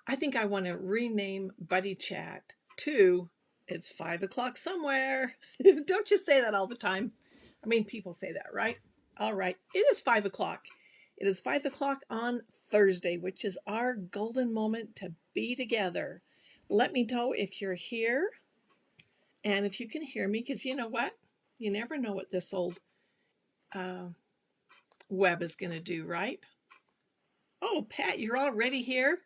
I think I want to rename Buddy Chat to It's 5 o'clock somewhere. Don't you say that all the time? I mean, people say that, right? All right, it is 5 o'clock. It is 5 o'clock on Thursday, which is our golden moment to be together. Let me know if you're here and if you can hear me, because you know what? You never know what this old uh, web is going to do, right? Oh, Pat, you're already here?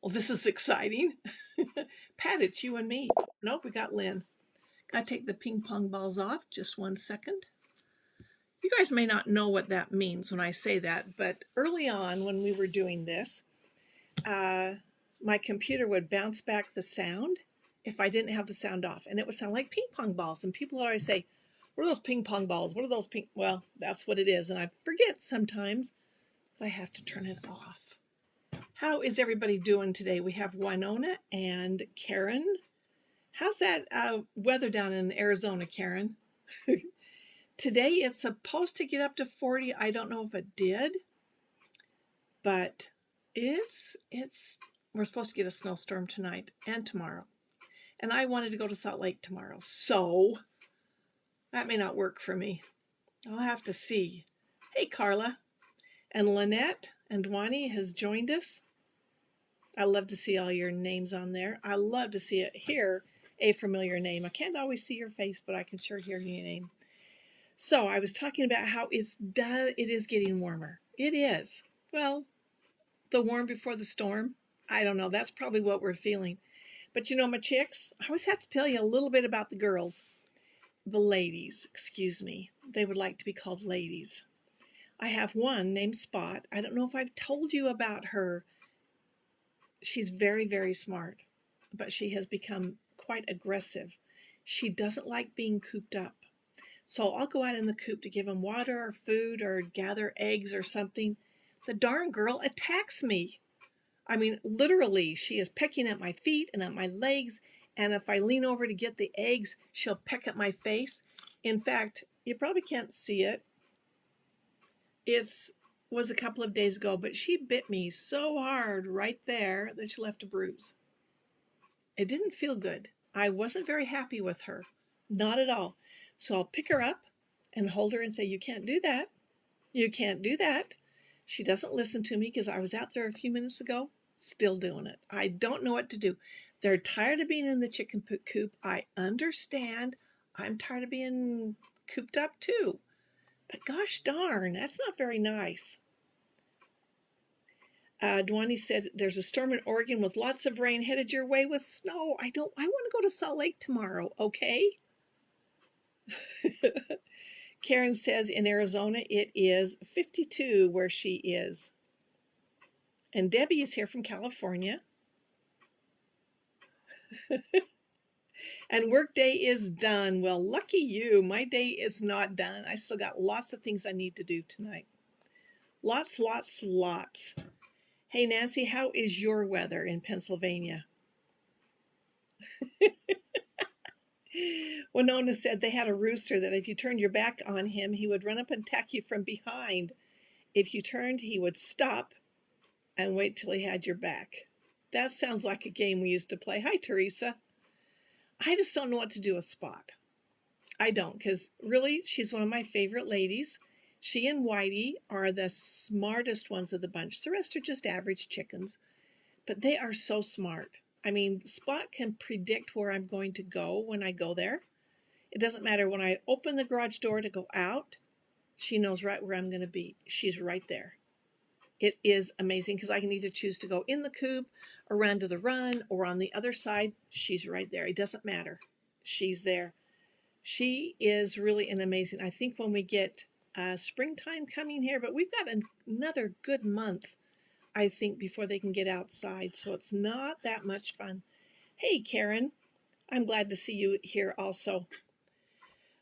Well, this is exciting. Pat, it's you and me. Nope, we got Lynn. Gotta take the ping pong balls off. Just 1 second. You guys may not know what that means when I say that, but early on when we were doing this, uh, my computer would bounce back the sound if I didn't have the sound off, and it would sound like ping pong balls. And people would always say, "What are those ping pong balls? What are those ping?" Well, that's what it is, and I forget sometimes, but I have to turn it off. How is everybody doing today? We have Winona and Karen. How's that weather down in Arizona, Karen? Today it's supposed to get up to 40. I don't know if it did, but it's we're supposed to get a snowstorm tonight and tomorrow. And I wanted to go to Salt Lake tomorrow, so that may not work for me. I'll have to see. Hey, Carla. And Lynette and Dwani has joined us. I love to see all your names on there. I love to hear a familiar name. I can't always see your face, but I can sure hear your name. So I was talking about how it is getting warmer. It is. Well, the warm before the storm. I don't know. That's probably what we're feeling. But you know, my chicks, I always have to tell you a little bit about the girls. The ladies, excuse me. They would like to be called ladies. I have one named Spot. I don't know if I've told you about her. She's very, very smart, but she has become quite aggressive. She doesn't like being cooped up. So I'll go out in the coop to give him water or food or gather eggs or something. The darn girl attacks me. I mean, literally, she is pecking at my feet and at my legs. And if I lean over to get the eggs, she'll peck at my face. In fact, you probably can't see it. It was a couple of days ago, but she bit me so hard right there that she left a bruise. It didn't feel good. I wasn't very happy with her. Not at all. So I'll pick her up and hold her and say, "You can't do that. You can't do that." She doesn't listen to me because I was out there a few minutes ago, still doing it. I don't know what to do. They're tired of being in the chicken coop. I understand. I'm tired of being cooped up too. But gosh darn, that's not very nice. Dwani said, "There's a storm in Oregon with lots of rain headed your way with snow. I want to go to Salt Lake tomorrow, okay?" Karen says in Arizona it is 52 where she is. And Debbie is here from California. And work day is done. Well, lucky you. My day is not done. I still got lots of things I need to do tonight. Lots, lots, lots. Hey, Nancy, how is your weather in Pennsylvania? Winona said they had a rooster that if you turned your back on him, he would run up and attack you from behind. If you turned, he would stop and wait till he had your back. That sounds like a game we used to play. Hi, Teresa. I just don't know what to do with Spot. I don't, because really, she's one of my favorite ladies. She and Whitey are the smartest ones of the bunch. The rest are just average chickens, but they are so smart. I mean, Spot can predict where I'm going to go when I go there. It doesn't matter when I open the garage door to go out, she knows right where I'm going to be. She's right there. It is amazing because I can either choose to go in the coop, around to the run, or on the other side. She's right there. It doesn't matter. She's there. She is really an amazing. I think when we get springtime coming here, but we've got another good month, I think, before they can get outside. So it's not that much fun. Hey, Karen, I'm glad to see you here also.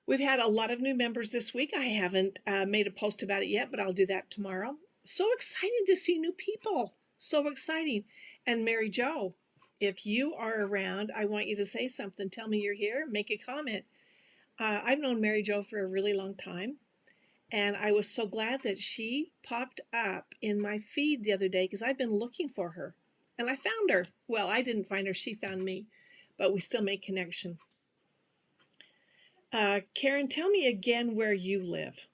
We've had a lot of new members this week. I haven't made a post about it yet, but I'll do that tomorrow. So exciting to see new people. So exciting. And Mary Jo, if you are around, I want you to say something. Tell me you're here. Make a comment. I've known Mary Jo for a really long time. And I was so glad that she popped up in my feed the other day because I've been looking for her. And I found her. Well, I didn't find her, she found me, but we still make connection. Karen, tell me again where you live.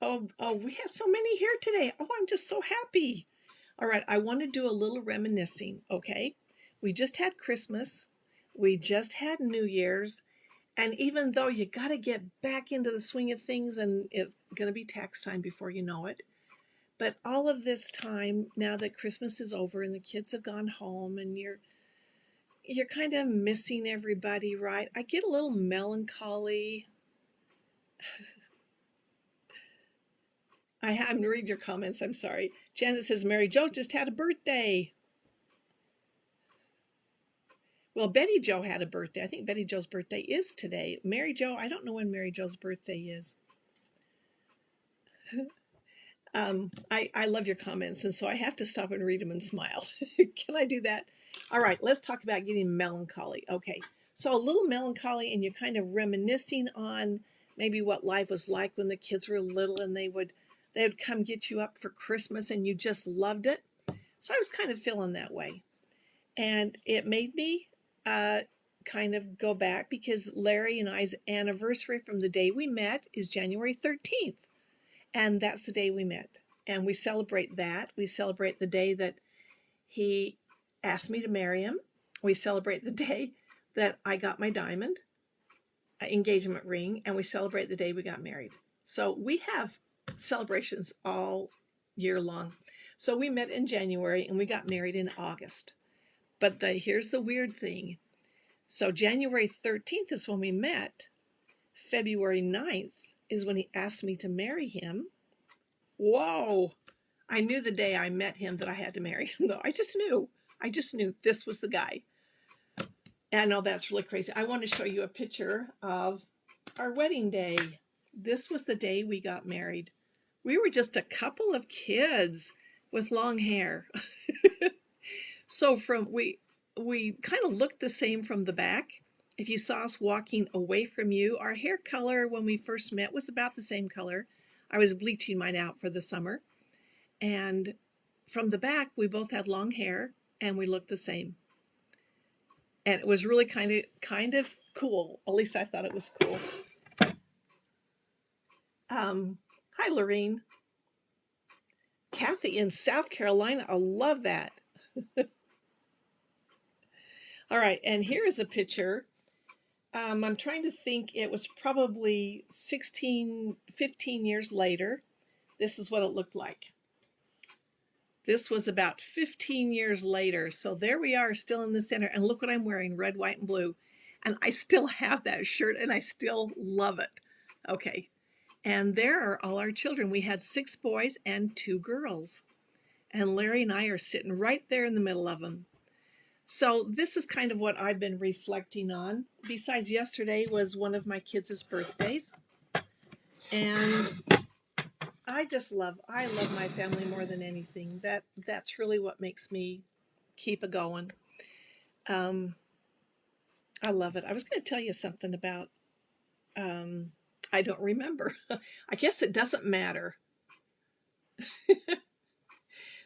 Oh, we have so many here today. Oh, I'm just so happy. All right, I want to do a little reminiscing, okay? We just had Christmas. We just had New Year's. And even though you got to get back into the swing of things and it's going to be tax time before you know it, but all of this time now that Christmas is over and the kids have gone home and you're kind of missing everybody, right? I get a little melancholy. I haven't read your comments. I'm sorry. Janet says Mary Jo just had a birthday. Well, Betty Jo had a birthday. I think Betty Jo's birthday is today. Mary Jo, I don't know when Mary Jo's birthday is. I love your comments, and so I have to stop and read them and smile. Can I do that? All right, let's talk about getting melancholy. Okay, so a little melancholy, and you're kind of reminiscing on maybe what life was like when the kids were little, and they would come get you up for Christmas, and you just loved it. So I was kind of feeling that way, and it made me kind of go back because Larry and I's anniversary from the day we met is January 13th. And that's the day we met. And we celebrate that. We celebrate the day that he asked me to marry him. We celebrate the day that I got my diamond engagement ring. And we celebrate the day we got married. So we have celebrations all year long. So we met in January and we got married in August. But here's the weird thing. So January 13th is when we met. February 9th is when he asked me to marry him. Whoa. I knew the day I met him that I had to marry him, though. I just knew this was the guy. And I know that's really crazy. I want to show you a picture of our wedding day. This was the day we got married. We were just a couple of kids with long hair. So we kind of looked the same from the back. If you saw us walking away from you, our hair color when we first met was about the same color. I was bleaching mine out for the summer. And from the back, we both had long hair and we looked the same. And it was really kind of cool. At least I thought it was cool. Hi, Lorene. Kathy in South Carolina. I love that. All right, and here is a picture. I'm trying to think. It was probably 16, 15 years later. This is what it looked like. This was about 15 years later. So there we are still in the center. And look what I'm wearing, red, white, and blue. And I still have that shirt and I still love it. Okay. And there are all our children. We had 6 boys and 2 girls. And Larry and I are sitting right there in the middle of them. So this is kind of what I've been reflecting on. Besides, yesterday was one of my kids' birthdays. And I love my family more than anything. That's really what makes me keep it going. I love it. I was going to tell you something about, I don't remember. I guess it doesn't matter.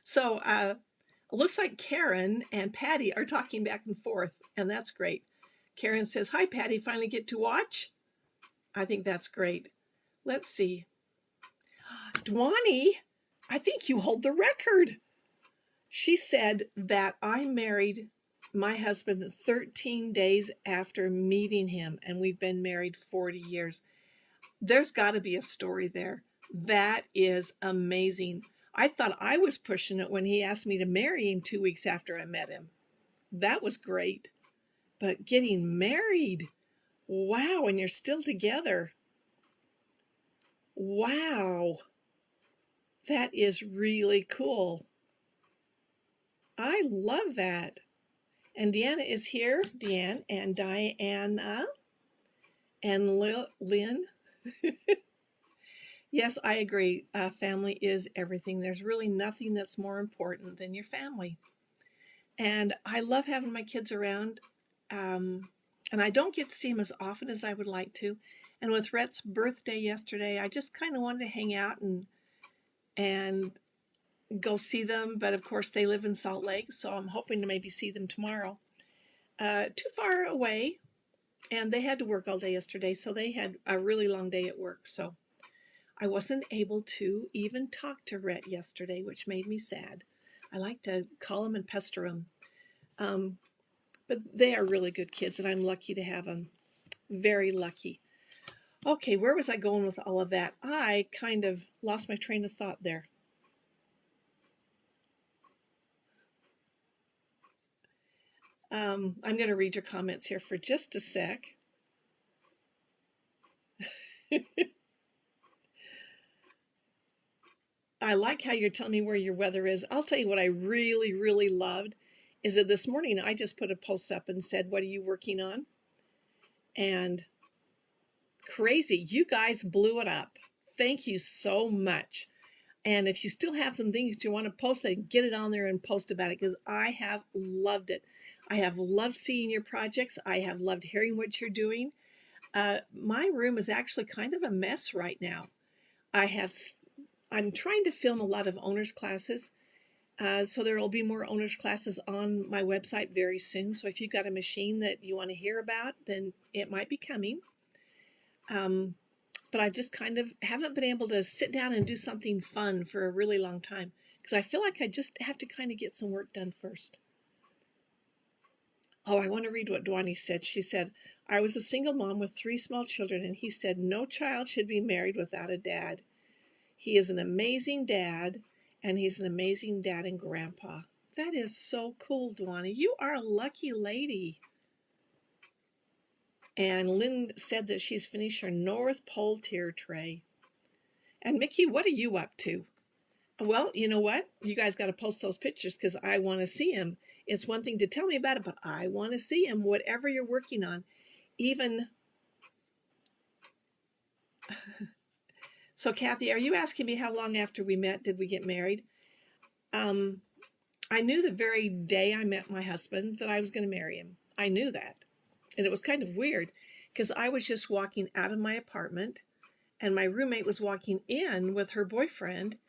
So it looks like Karen and Patty are talking back and forth, and that's great. Karen says, hi, Patty, finally get to watch? I think that's great. Let's see. Dwani, I think you hold the record. She said that I married my husband 13 days after meeting him, and we've been married 40 years. There's got to be a story there. That is amazing. I thought I was pushing it when he asked me to marry him 2 weeks after I met him. That was great. But getting married, wow, and you're still together. Wow. That is really cool. I love that. And Deanna is here, Deanne, and Diana, and Lynn. Yes, I agree. Family is everything. There's really nothing that's more important than your family. And I love having my kids around. And I don't get to see him as often as I would like to. And with Rhett's birthday yesterday, I just kind of wanted to hang out and go see them. But of course, they live in Salt Lake, so I'm hoping to maybe see them tomorrow. Too far away, and they had to work all day yesterday, so they had a really long day at work. So I wasn't able to even talk to Rhett yesterday, which made me sad. I like to call him and pester him. Um, but they are really good kids, and I'm lucky to have them. Very lucky. Okay, where was I going with all of that? I kind of lost my train of thought there. I'm going to read your comments here for just a sec. I like how you're telling me where your weather is. I'll tell you what I really, really loved is that this morning I just put a post up and said, "What are you working on?" And crazy, you guys blew it up. Thank you so much. And if you still have some things you want to post, then get it on there and post about it because I have loved it. I have loved seeing your projects. I have loved hearing what you're doing. My room is actually kind of a mess right now. I have I'm trying to film a lot of owners classes. So there will be more owners classes on my website very soon. So if you've got a machine that you want to hear about, then it might be coming. But I just kind of haven't been able to sit down and do something fun for a really long time because I feel like I just have to kind of get some work done first. Oh, I want to read what Dwani said. She said, "I was a single mom with 3 small children, and he said no child should be married without a dad. He is an amazing dad, and he's an amazing dad and grandpa." That is so cool, Dwani. You are a lucky lady. And Lynn said that she's finished her North Pole tier tray. And Mickey, what are you up to? Well, you know what? You guys got to post those pictures because I want to see them. It's one thing to tell me about it, but I want to see them, whatever you're working on. Even so, Kathy, are you asking me how long after we met did we get married? Um, I knew the very day I met my husband that I was going to marry him. I knew that. And it was kind of weird because I was just walking out of my apartment and my roommate was walking in with her boyfriend,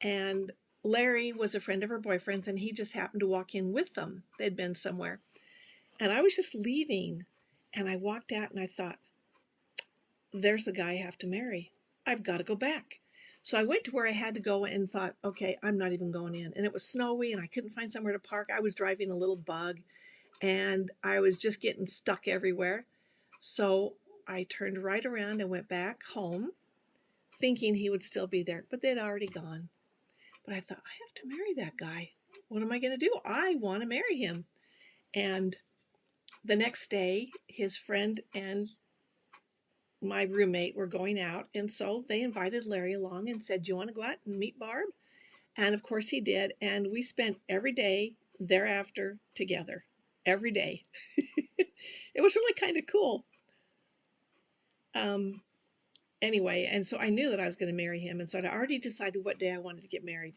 and Larry was a friend of her boyfriend's, and he just happened to walk in with them. They'd been somewhere. And I was just leaving, and I walked out and I thought, there's the guy I have to marry. I've got to go back. So I went to where I had to go and thought, okay, I'm not even going in. And it was snowy and I couldn't find somewhere to park. I was driving a little bug and I was just getting stuck everywhere. So I turned right around and went back home thinking he would still be there, but they'd already gone. But I thought, I have to marry that guy. What am I going to do? I want to marry him. And the next day, his friend and my roommate were going out. And so they invited Larry along and said, "Do you want to go out and meet Barb?" And of course he did. And we spent every day thereafter together. Every day. It was really kind of cool. Um, anyway, and so I knew that I was going to marry him. And so I'd already decided what day I wanted to get married.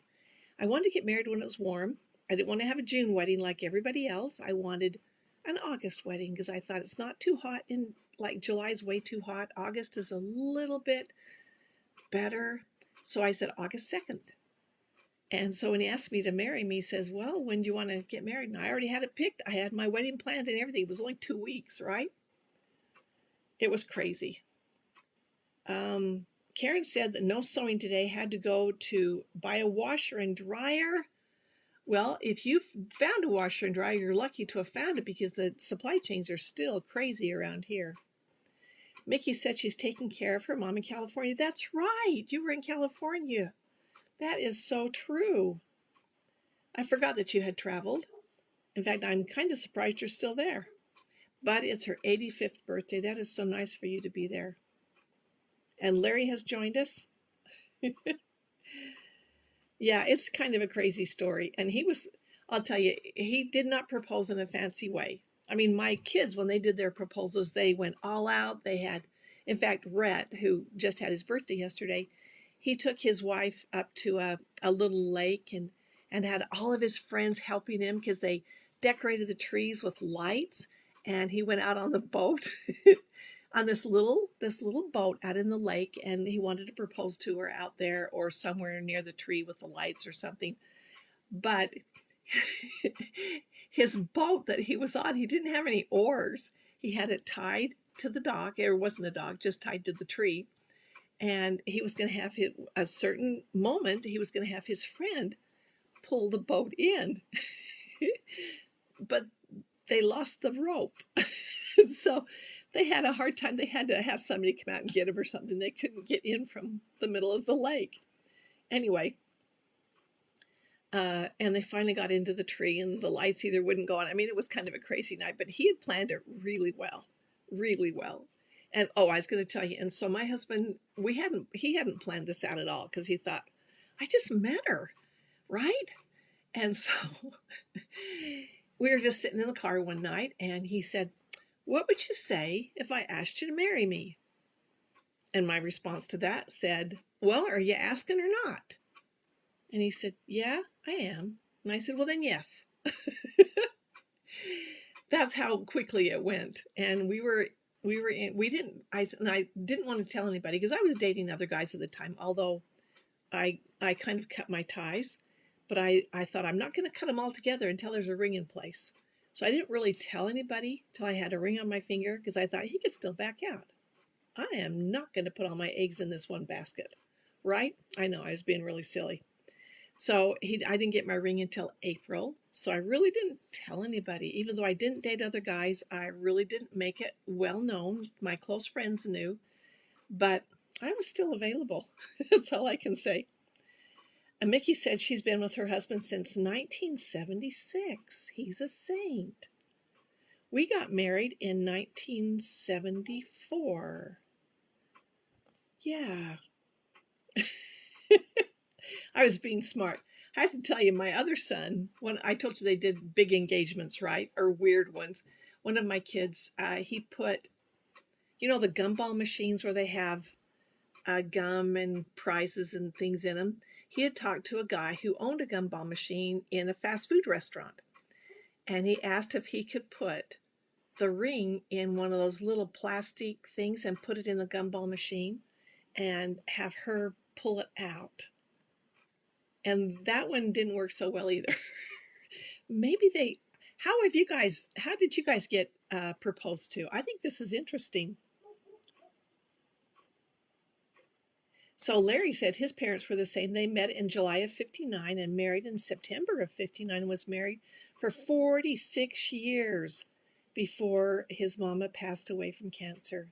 I wanted to get married when it was warm. I didn't want to have a June wedding like everybody else. I wanted an August wedding because I thought it's not too hot in like July's way too hot. August is a little bit better. So I said August 2nd. And so when he asked me to marry me, he says, "Well, when do you want to get married?" And I already had it picked. I had my wedding planned and everything. It was only 2 weeks, right? It was crazy. Karen said that no sewing today, had to go to buy a washer and dryer. Well, if you've found a washer and dryer, you're lucky to have found it because the supply chains are still crazy around here. Mickey said she's taking care of her mom in California. That's right. You were in California. That is so true. I forgot that you had traveled. In fact, I'm kind of surprised you're still there. But it's her 85th birthday. That is so nice for you to be there. And Larry has joined us. Yeah, it's kind of a crazy story. And I'll tell you, he did not propose in a fancy way. I mean, my kids, when they did their proposals, they went all out. They had, in fact, Rhett, who just had his birthday yesterday, he took his wife up to a little lake and had all of his friends helping him because they decorated the trees with lights. and he went out on the boat on this little boat out in the lake, and he wanted to propose to her out there or somewhere near the tree with the lights or something. But his boat that he was on, he didn't have any oars. He had it tied to the dock. It wasn't a dock, just tied to the tree. And he was going to have a certain moment, he was going to have his friend pull the boat in. But they lost the rope. So they had a hard time. They had to have somebody come out and get him or something. They couldn't get in from the middle of the lake. Anyway, and they finally got into the tree, and the lights either wouldn't go on. I mean, it was kind of a crazy night, but he had planned it really well, really well. And oh, I was going to tell you. And so my husband, he hadn't planned this out at all, because he thought, I just met her, right? And so we were just sitting in the car one night, and he said, what would you say if I asked you to marry me? And my response to that said, well, are you asking or not? And he said, yeah, I am. And I said, well, then yes. That's how quickly it went. And I didn't want to tell anybody, because I was dating other guys at the time, although I kind of cut my ties. But I thought, I'm not going to cut them all together until there's a ring in place. So I didn't really tell anybody till I had a ring on my finger, because I thought he could still back out. I am not going to put all my eggs in this one basket. Right? I know, I was being really silly. So I didn't get my ring until April. So I really didn't tell anybody. Even though I didn't date other guys, I really didn't make it well known. My close friends knew. But I was still available. That's all I can say. And Mickey said she's been with her husband since 1976. He's a saint. We got married in 1974. Yeah. I was being smart. I have to tell you, my other son, when I told you they did big engagements, right? Or weird ones. One of my kids, he put, the gumball machines where they have gum and prizes and things in them. He had talked to a guy who owned a gumball machine in a fast food restaurant. And he asked if he could put the ring in one of those little plastic things and put it in the gumball machine and have her pull it out. And that one didn't work so well either. Maybe how did you guys get proposed to? I think this is interesting. So Larry said his parents were the same. They met in July of 59 and married in September of 59, was married for 46 years before his mama passed away from cancer.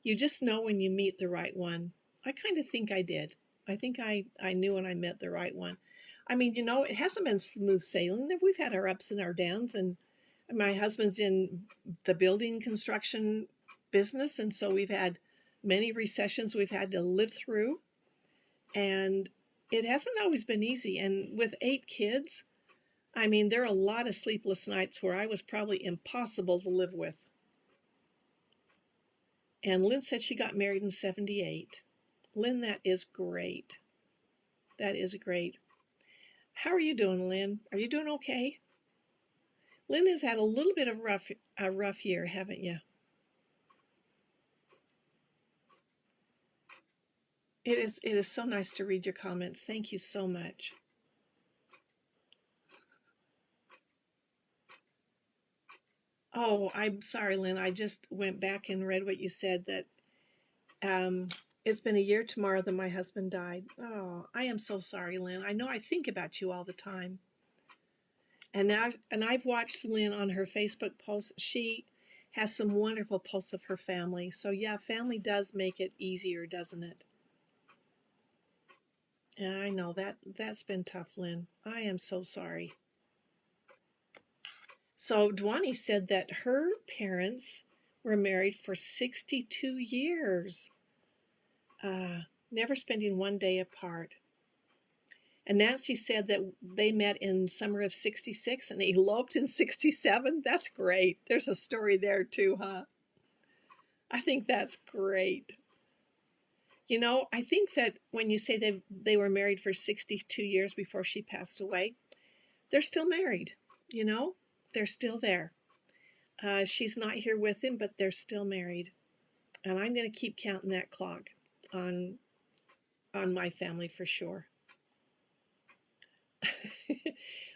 You just know when you meet the right one. I kind of think I did. I think I knew when I met the right one. I mean, it hasn't been smooth sailing. We've had our ups and our downs, and my husband's in the building construction business, and so we've had many recessions we've had to live through, and it hasn't always been easy. And with 8 kids, I mean, there are a lot of sleepless nights where I was probably impossible to live with. And Lynn said she got married in 78. Lynn, that is great. That is great. How are you doing, Lynn? Are you doing okay? Lynn has had a little bit of a rough year, haven't you? It is so nice to read your comments. Thank you so much. Oh, I'm sorry, Lynn. I just went back and read what you said, that it's been a year tomorrow that my husband died. Oh, I am so sorry, Lynn. I know I think about you all the time. And I've watched Lynn on her Facebook posts. She has some wonderful posts of her family. So yeah, family does make it easier, doesn't it? Yeah, I know that's been tough, Lynn. I am so sorry. So Dwani said that her parents were married for 62 years, never spending one day apart. And Nancy said that they met in summer of 66 and eloped in 67. That's great. There's a story there too, huh? I think that's great. I think that when you say they were married for 62 years before she passed away, they're still married, they're still there. She's not here with him, but they're still married. And I'm going to keep counting that clock on my family for sure.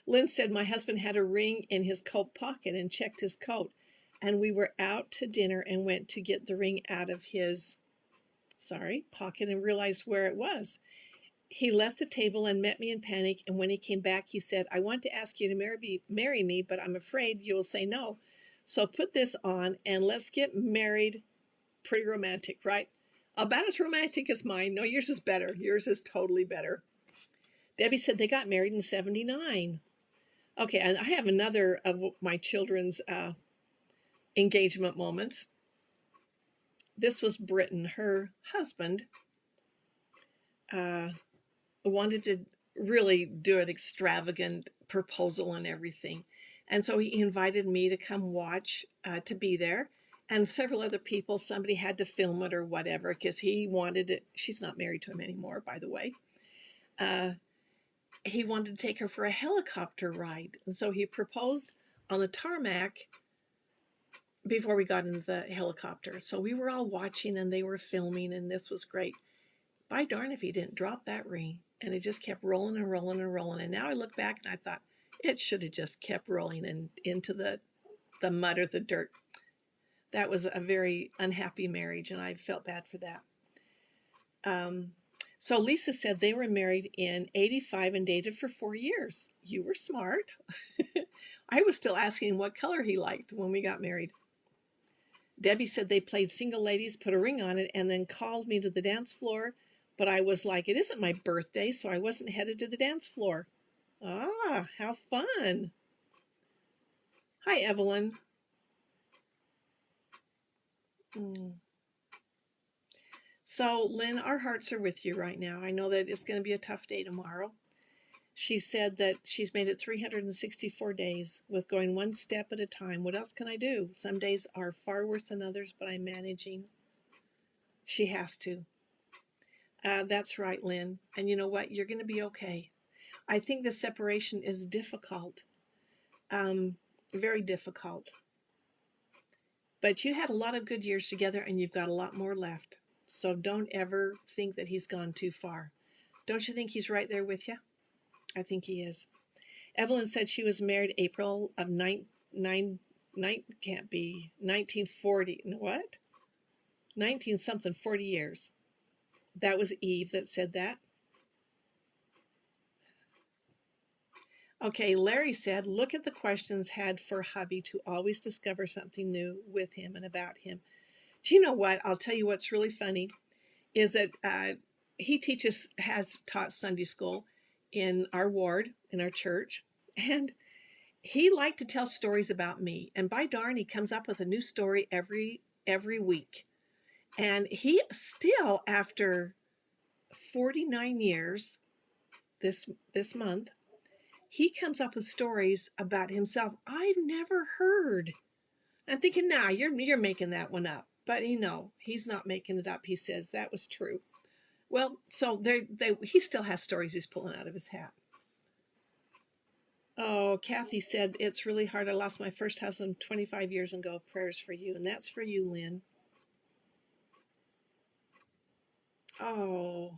Lynn said my husband had a ring in his coat pocket and checked his coat. And we were out to dinner and went to get the ring out of his, pocket and realized where it was. He left the table and met me in panic. And when he came back, he said, I want to ask you to marry me, but I'm afraid you will say no. So put this on and let's get married. Pretty romantic, right? About as romantic as mine. No, yours is better. Yours is totally better. Debbie said they got married in 79. Okay, and I have another of my children's engagement moments. This was Britton. Her husband wanted to really do an extravagant proposal and everything. And so he invited me to come watch, to be there. And several other people, somebody had to film it or whatever, because he wanted it. She's not married to him anymore, by the way. He wanted to take her for a helicopter ride. And so he proposed on the tarmac before we got into the helicopter. So we were all watching and they were filming, and this was great. By darn if he didn't drop that ring. And it just kept rolling and rolling and rolling. And now I look back and I thought, it should have just kept rolling and into the mud or the dirt. That was a very unhappy marriage, and I felt bad for that. So Lisa said they were married in 85 and dated for 4 years. You were smart. I was still asking what color he liked when we got married. Debbie said they played single ladies, put a ring on it, and then called me to the dance floor. But I was like, it isn't my birthday, so I wasn't headed to the dance floor. Ah, how fun. Hi, Evelyn. So, Lynn, our hearts are with you right now. I know that it's going to be a tough day tomorrow. She said that she's made it 364 days with going one step at a time. What else can I do? Some days are far worse than others, but I'm managing. She has to. That's right, Lynn. And you know what? You're going to be okay. I think the separation is difficult, very difficult. But you had a lot of good years together and you've got a lot more left. So don't ever think that he's gone too far. Don't you think he's right there with you? I think he is. Evelyn said she was married April of can't be 1940. What? 19 something, 40 years. That was Eve that said that. Okay, Larry said, look at the questions had for hubby to always discover something new with him and about him. Do you know what? I'll tell you what's really funny is that he has taught Sunday school in our ward, in our church, and he liked to tell stories about me. And by darn, he comes up with a new story every week. And he still, after 49 years, this month, he comes up with stories about himself I've never heard. I'm thinking, nah, you're making that one up. But he's not making it up. He says that was true. Well, so he still has stories he's pulling out of his hat. Oh, Kathy said, it's really hard. I lost my first husband 25 years ago. Prayers for you. And that's for you, Lynn. Oh,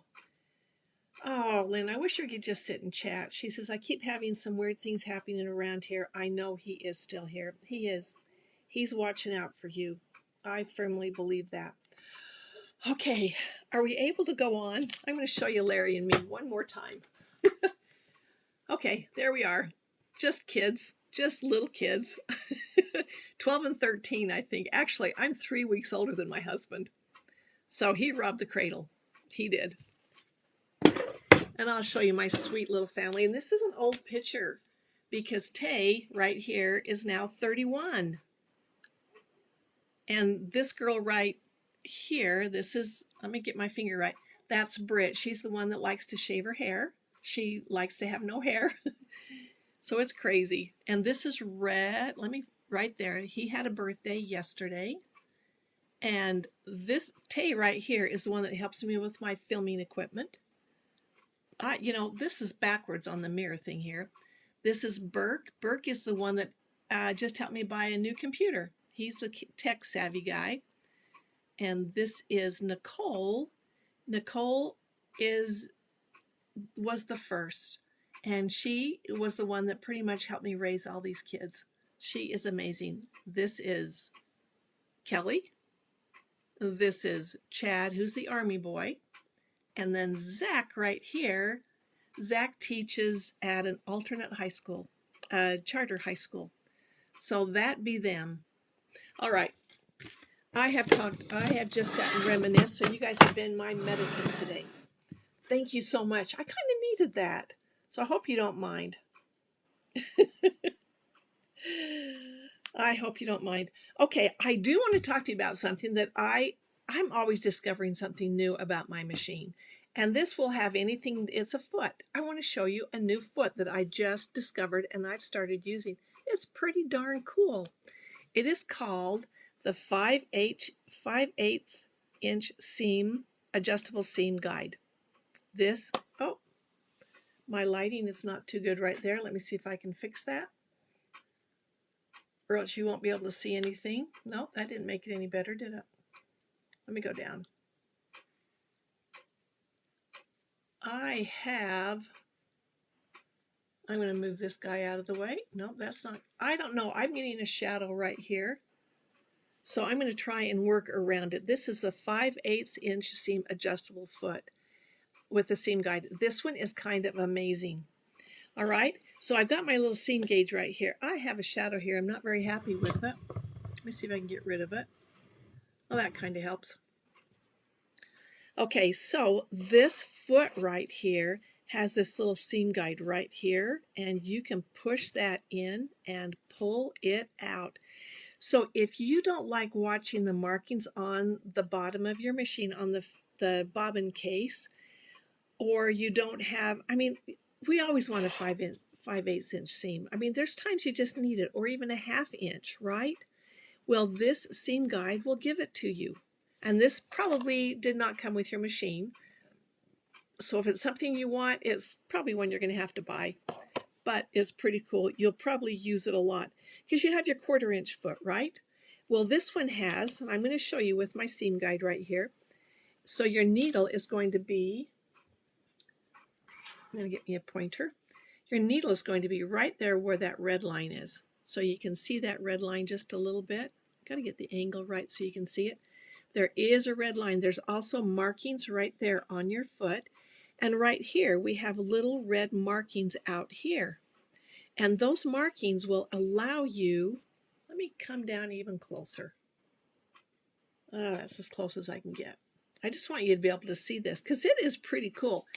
Lynn, I wish we could just sit and chat. She says, I keep having some weird things happening around here. I know he is still here. He is. He's watching out for you. I firmly believe that. Okay, are we able to go on? I'm going to show you Larry and me one more time. Okay, there we are. Just kids, just little kids. 12 and 13, I think. Actually, I'm 3 weeks older than my husband. So he robbed the cradle. He did. And I'll show you my sweet little family. And this is an old picture because Tay right here is now 31. And this girl right here, let me get my finger right. That's Britt. She's the one that likes to shave her hair. She likes to have no hair. So it's crazy. And this is Red. Right there. He had a birthday yesterday. And this Tay right here is the one that helps me with my filming equipment. This is backwards on the mirror thing here. This is Burke. Burke is the one that just helped me buy a new computer. He's the tech savvy guy. And this is Nicole. Nicole was the first. And she was the one that pretty much helped me raise all these kids. She is amazing. This is Kelly. This is Chad, who's the Army boy. And then Zach right here. Zach teaches at an alternate high school, charter high school. So that be them. All right. I have just sat and reminisced, so you guys have been my medicine today. Thank you so much. I kind of needed that. So I hope you don't mind. I hope you don't mind. Okay, I do want to talk to you about something that I'm always discovering something new about my machine. And this will have anything, it's a foot. I want to show you a new foot that I just discovered and I've started using. It's pretty darn cool. It is called the 5/8 inch seam, adjustable seam guide. This, oh, my lighting is not too good right there. Let me see if I can fix that. Or else you won't be able to see anything. No, that didn't make it any better, did it? Let me go down. I'm going to move this guy out of the way. No, that's not, I don't know. I'm getting a shadow right here. So I'm going to try and work around it. This is the 5/8 inch seam adjustable foot with the seam guide. This one is kind of amazing. All right, so I've got my little seam gauge right here. I have a shadow here. I'm not very happy with it. Let me see if I can get rid of it. Well, that kind of helps. Okay, so this foot right here has this little seam guide right here, and you can push that in and pull it out. So if you don't like watching the markings on the bottom of your machine, on the bobbin case, or you don't have, I mean, we always want a 5/8 inch seam. I mean, there's times you just need it, or even a 1/2 inch, right? Well, this seam guide will give it to you. And this probably did not come with your machine. So if it's something you want, it's probably one you're going to have to buy. But it's pretty cool. You'll probably use it a lot because you have your 1/4 inch foot, right? Well, this one has, and I'm going to show you with my seam guide right here. So your needle is going to be, I'm going to get me a pointer. Your needle is going to be right there where that red line is. So you can see that red line just a little bit. Got to get the angle right so you can see it. There is a red line. There's also markings right there on your foot. And right here, we have little red markings out here. And those markings will allow you, let me come down even closer. Oh, that's as close as I can get. I just want you to be able to see this because it is pretty cool.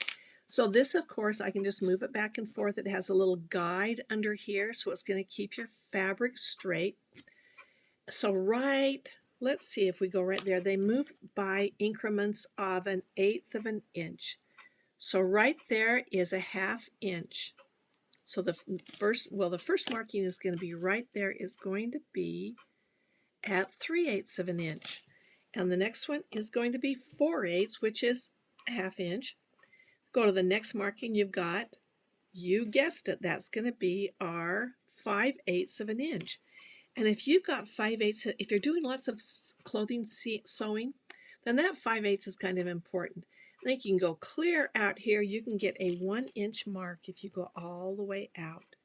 So this, of course, I can just move it back and forth. It has a little guide under here, so it's going to keep your fabric straight. So let's see if we go right there. They move by increments of 1/8 of an inch. So right there is a 1/2 inch. So the first marking is going to be right there. It's going to be at 3/8 of an inch. And the next one is going to be 4/8, which is a 1/2 inch. Go to the next marking you've got. You guessed it. That's going to be our 5/8 of an inch. And if you've got 5/8, if you're doing lots of clothing sewing, then that 5/8 is kind of important. I think you can go clear out here. You can get a 1 inch mark if you go all the way out.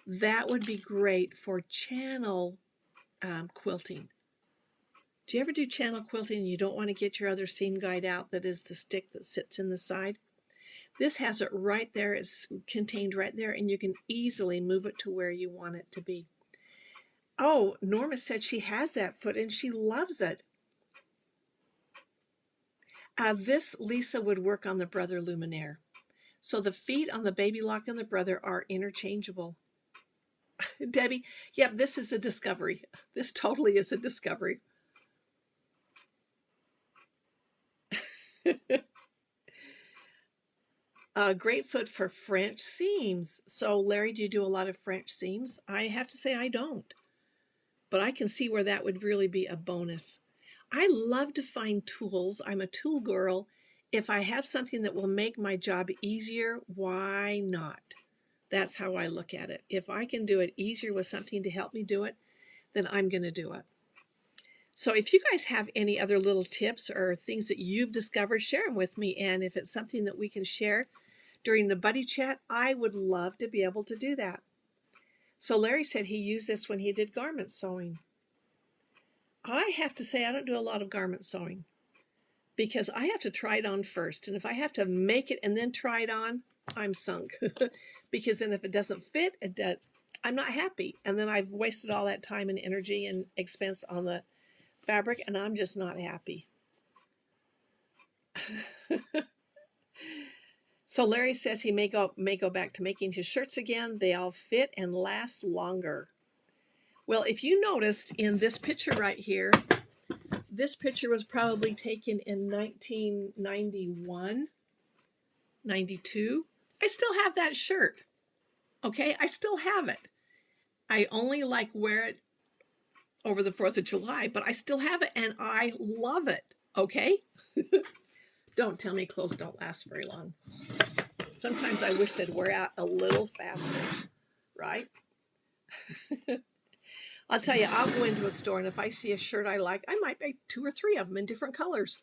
That would be great for channel quilting. Do you ever do channel quilting and you don't want to get your other seam guide out that is the stick that sits in the side? This has it right there. It's contained right there, and you can easily move it to where you want it to be. Oh, Norma said she has that foot and she loves it. This, Lisa, would work on the Brother Luminaire. So the feet on the Baby Lock and the Brother are interchangeable. Debbie, yeah, this is a discovery. This totally is a discovery. Great foot for French seams. So, Larry, do you do a lot of French seams? I have to say I don't. But I can see where that would really be a bonus. I love to find tools. I'm a tool girl. If I have something that will make my job easier, why not? That's how I look at it. If I can do it easier with something to help me do it, then I'm going to do it. So if you guys have any other little tips or things that you've discovered, share them with me. And if it's something that we can share during the buddy chat, I would love to be able to do that. So Larry said he used this when he did garment sewing. I have to say I don't do a lot of garment sewing because I have to try it on first. And if I have to make it and then try it on, I'm sunk. Because then if it doesn't fit, I'm not happy. And then I've wasted all that time and energy and expense on the fabric, and I'm just not happy. So Larry says he may go back to making his shirts again. They all fit and last longer. Well, if you noticed in this picture right here, this picture was probably taken in 1991, 92. I still have that shirt. Okay, I still have it. I only wear it over the 4th of July, but I still have it and I love it. Okay? Don't tell me clothes don't last very long. Sometimes I wish they'd wear out a little faster, right? I'll tell you, I'll go into a store and if I see a shirt I like, I might buy 2 or 3 of them in different colors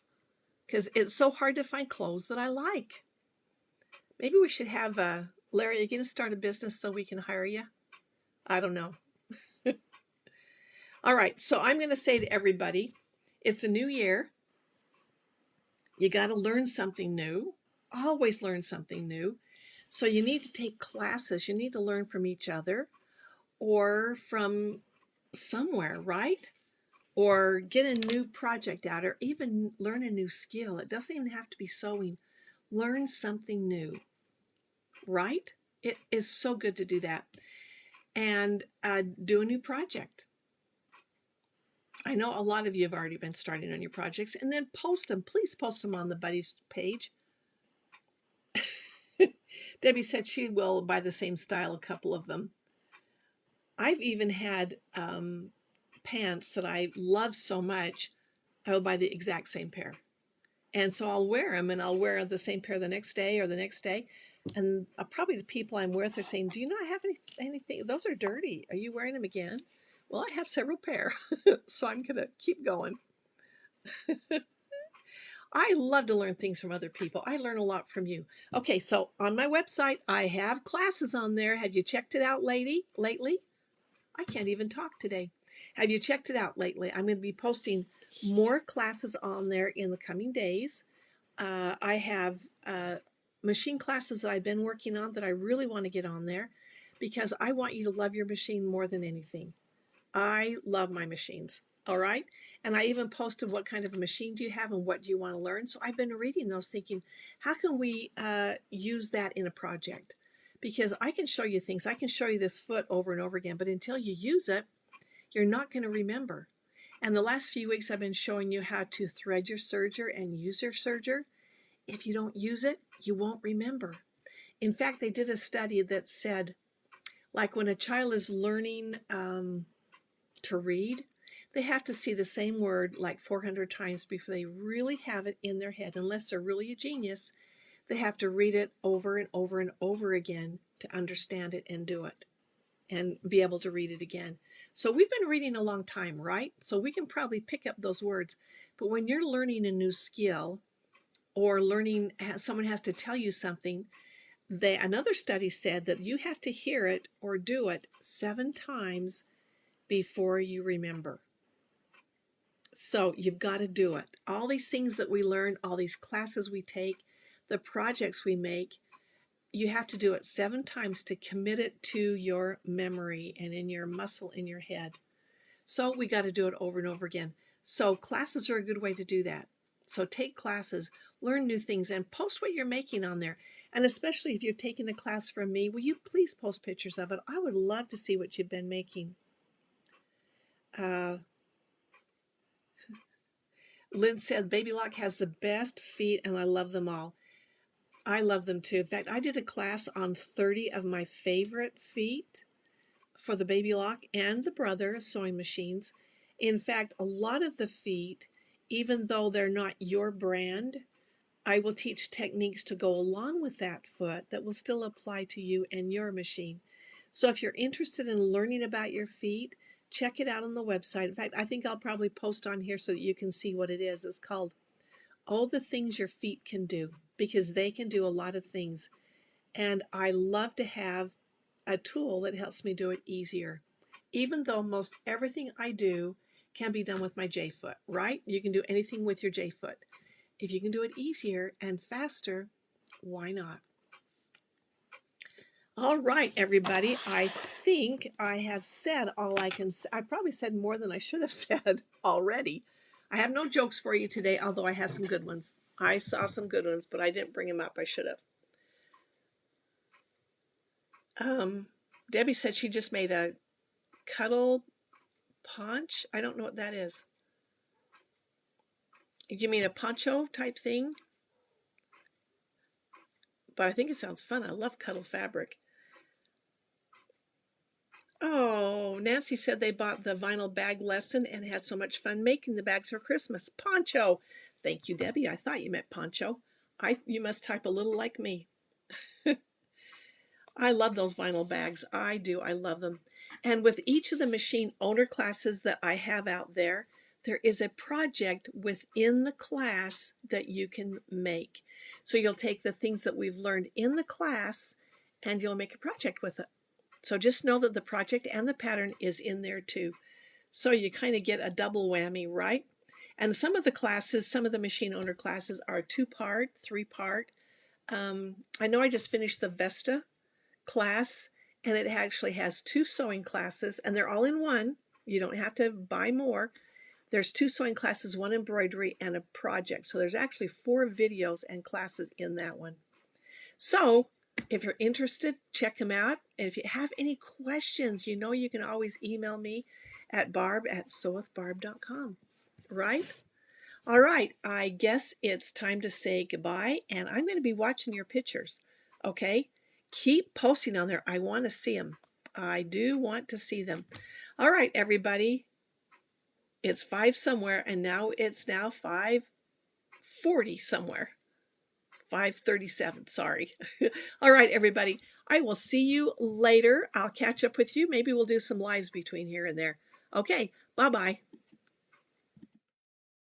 because it's so hard to find clothes that I like. Maybe we should have, Larry, are you going to start a business so we can hire you? I don't know. All right, so I'm going to say to everybody, it's a new year. You got to learn something new. Always learn something new. So you need to take classes. You need to learn from each other or from somewhere, right? Or get a new project out or even learn a new skill. It doesn't even have to be sewing. Learn something new, right? It is so good to do that. And do a new project. I know a lot of you have already been starting on your projects, and then post them. Please post them on the Buddies page. Debbie said she will buy the same style, a couple of them. I've even had pants that I love so much, I will buy the exact same pair. And so I'll wear them, and I'll wear the same pair the next day or the next day. And probably the people I'm with are saying, do you not have anything? Those are dirty. Are you wearing them again? Well, I have several pair, so I'm going to keep going. I love to learn things from other people. I learn a lot from you. Okay, so on my website, I have classes on there. Have you checked it out lately? I can't even talk today. Have you checked it out lately? I'm going to be posting more classes on there in the coming days. I have machine classes that I've been working on that I really want to get on there because I want you to love your machine more than anything. I love my machines. All right. And I even posted what kind of a machine do you have and what do you want to learn. So I've been reading those thinking, how can we use that in a project? Because I can show you things. I can show you this foot over and over again, but until you use it, you're not going to remember. And the last few weeks I've been showing you how to thread your serger and use your serger. If you don't use it, you won't remember. In fact, they did a study that said, like when a child is learning to read, they have to see the same word like 400 times before they really have it in their head. Unless they're really a genius, they have to read it over and over and over again to understand it and do it and be able to read it again. So we've been reading a long time, right? So we can probably pick up those words. But when you're learning a new skill or learning, someone has to tell you something, another study said that you have to hear it or do it 7 times before you remember. So you've got to do it. All these things that we learn, all these classes we take, the projects we make, you have to do it 7 times to commit it to your memory and in your muscle in your head. So we got to do it over and over again. So classes are a good way to do that. So take classes, learn new things, and post what you're making on there. And especially if you've taken a class from me, will you please post pictures of it? I would love to see what you've been making. Lynn said, Baby Lock has the best feet, and I love them all. I love them too. In fact, I did a class on 30 of my favorite feet for the Baby Lock and the Brother sewing machines. In fact, a lot of the feet, even though they're not your brand, I will teach techniques to go along with that foot that will still apply to you and your machine. So if you're interested in learning about your feet, check it out on the website. In fact, I think I'll probably post on here so that you can see what it is. It's called All the Things Your Feet Can Do, because they can do a lot of things. And I love to have a tool that helps me do it easier. Even though most everything I do can be done with my J foot, right? You can do anything with your J foot. If you can do it easier and faster, why not? All right, everybody. I think I have said all I can say. I probably said more than I should have said already. I have no jokes for you today, although I had some good ones. I saw some good ones, but I didn't bring them up. I should have. Debbie said she just made a cuddle ponch. I don't know what that is. You mean a poncho type thing? But I think it sounds fun. I love cuddle fabric. Oh, Nancy said they bought the vinyl bag lesson and had so much fun making the bags for Christmas. Poncho. Thank you, Debbie. I thought you meant poncho. You must type a little like me. I love those vinyl bags. I do. I love them. And with each of the machine owner classes that I have out there, there is a project within the class that you can make. So you'll take the things that we've learned in the class and you'll make a project with it. So just know that the project and the pattern is in there too. So you kind of get a double whammy, right? And some of the classes, some of the machine owner classes are 2-part, 3-part. I know I just finished the Vesta class, and it actually has 2 sewing classes, and they're all in one. You don't have to buy more. There's 2 sewing classes, 1 embroidery, and a project. So there's actually 4 videos and classes in that one. So if you're interested, check them out. And if you have any questions, you know you can always email me at barb@sewwithbarb.com. Right? All right. I guess it's time to say goodbye. And I'm going to be watching your pictures. Okay? Keep posting on there. I want to see them. I do want to see them. All right, everybody. It's 5 somewhere, and now it's 5:40 somewhere. 5:37, sorry. All right, everybody. I will see you later. I'll catch up with you. Maybe we'll do some lives between here and there. Okay, bye-bye.